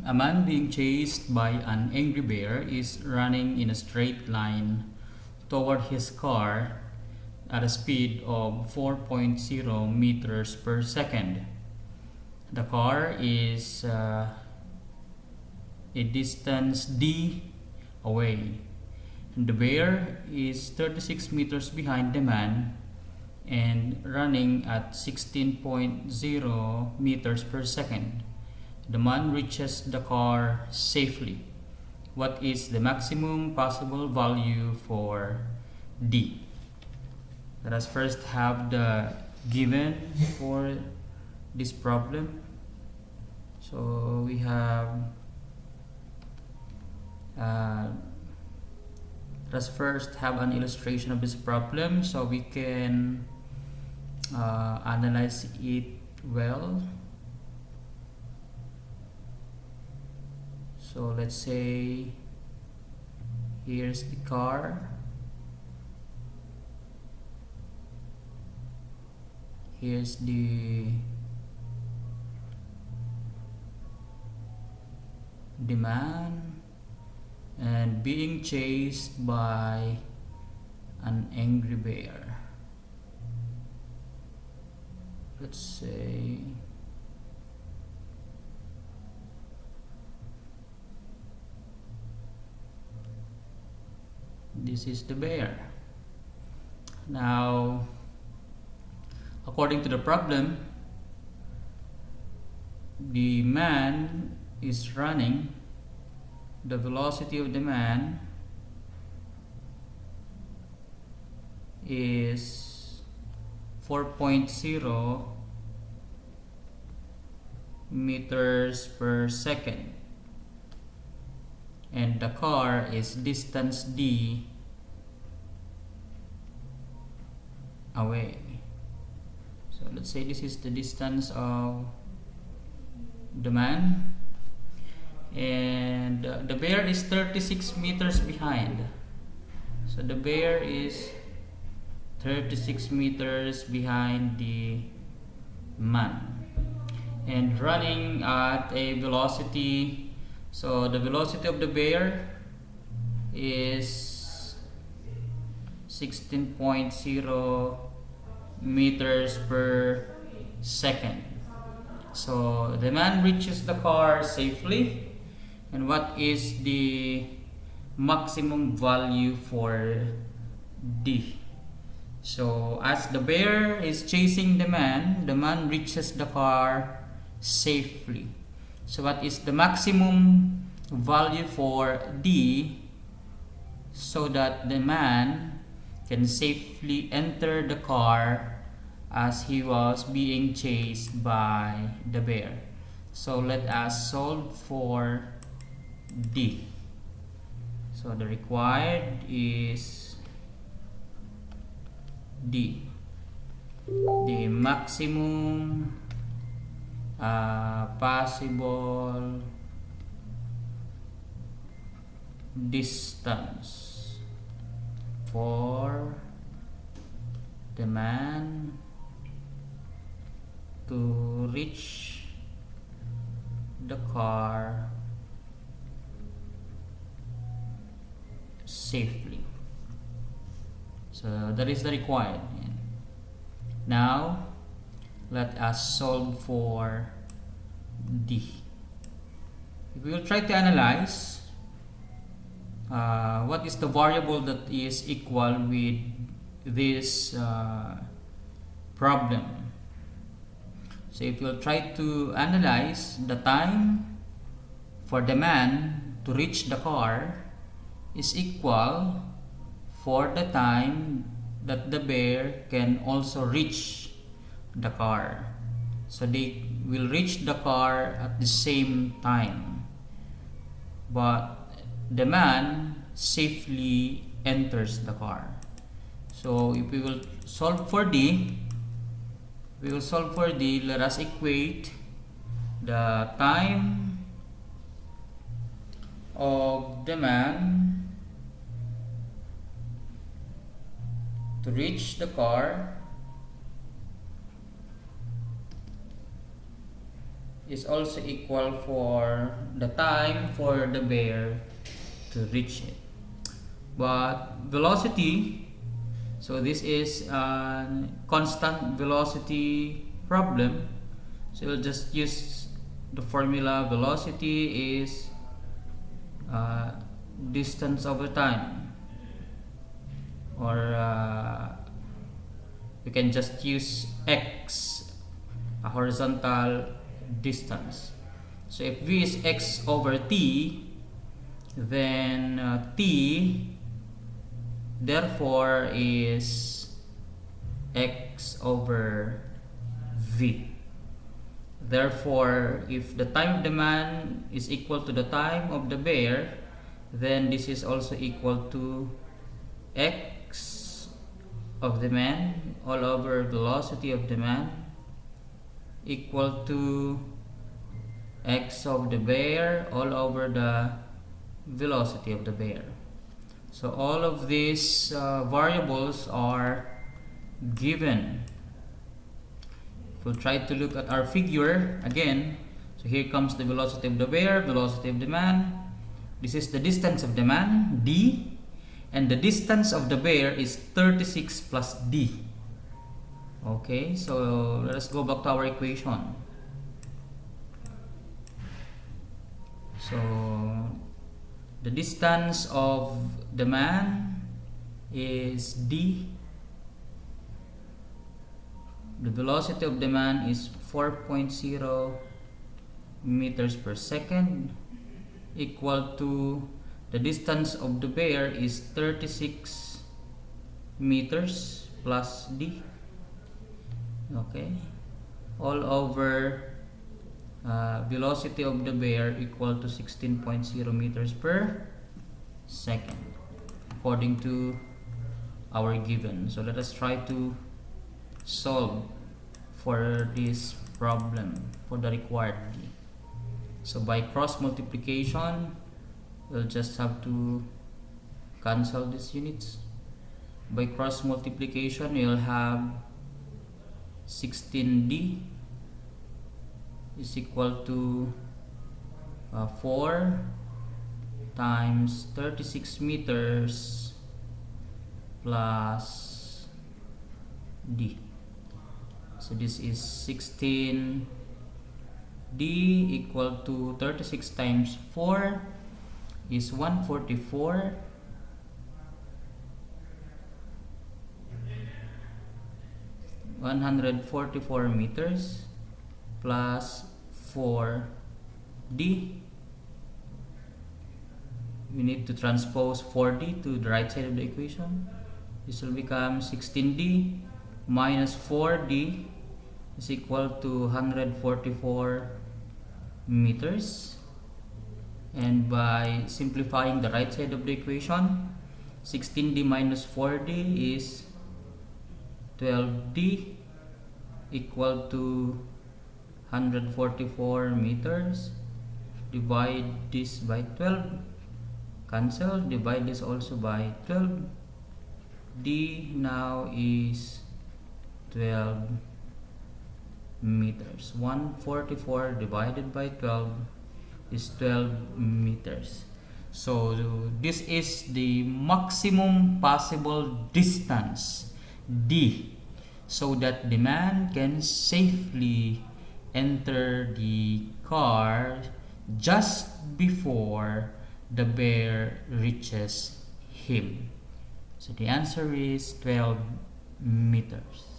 A man being chased by an angry bear is running in a straight line toward his car at a speed of 4.0 meters per second. The car is a distance d away. The bear is 36 meters behind the man and running at 16.0 meters per second. The man reaches the car safely. What is the maximum possible value for D? Let us first have the given for this problem. So we have let's first have an illustration of this problem so we can analyze it well. So let's say here's the car, here's the man, and being chased by an angry bear. Let's say this is the bear. Now, according to the problem, the man is running. The velocity of the man is 4.0 meters per second, and the car is distance d away. So let's say this is the distance of the man, and the bear is 36 meters behind. So the bear is 36 meters behind the man and running at a velocity. So the velocity of the bear is 16.0 meters per second. So the man reaches the car safely. And what is the maximum value for D? So as the bear is chasing the man reaches the car safely. So what is the maximum value for D so that the man can safely enter the car as he was being chased by the bear? So let us solve for D. So the required is D, the maximum possible distance for the man to reach the car safely. So that is the required. Now let us solve for D. We will try to analyze what is the variable that is equal with this problem. So if we'll try to analyze the time for the man to reach the car is equal for the time that the bear can also reach the car. So they will reach the car at the same time, but the man safely enters the car. So if we will solve for D, let us equate the time of the man to reach the car is also equal for the time for the bear to reach it. But velocity, so this is a constant velocity problem, so we'll just use the formula. Velocity is distance over time, or we can just use x, a horizontal distance. So if v is x over t, then t therefore is x over v. Therefore, if the time of the man is equal to the time of the bear, then this is also equal to x of the man all over velocity of the man equal to x of the bear all over the velocity of the bear. So all of these variables are given. We'll try to look at our figure again. So here comes the velocity of the bear, velocity of the man. This is the distance of the man, d, and the distance of the bear is 36 plus d. Okay, so let us go back to our equation. So the distance of the man is d. The velocity of the man is 4.0 meters per second, equal to the distance of the bear is 36 meters plus d. Okay, all over velocity of the bear equal to 16.0 meters per second according to our given. So let us try to solve for this problem for the required d. So by cross multiplication, we'll just have to cancel these units. By cross multiplication, you'll have 16d is equal to 4 times 36 meters plus d. So this is 16d equal to 36 times 4 is 144. 144 meters plus 4d. We need to transpose 4d to the right side of the equation. This will become 16d minus 4d is equal to 144 meters. And by simplifying the right side of the equation, 16d minus 4d is 12d equal to 144 meters. Divide this by 12, cancel, divide this also by 12. D now is 12 meters. 144 divided by 12 is 12 meters. So this is the maximum possible distance D, so that the man can safely enter the car just before the bear reaches him. So the answer is 12 meters.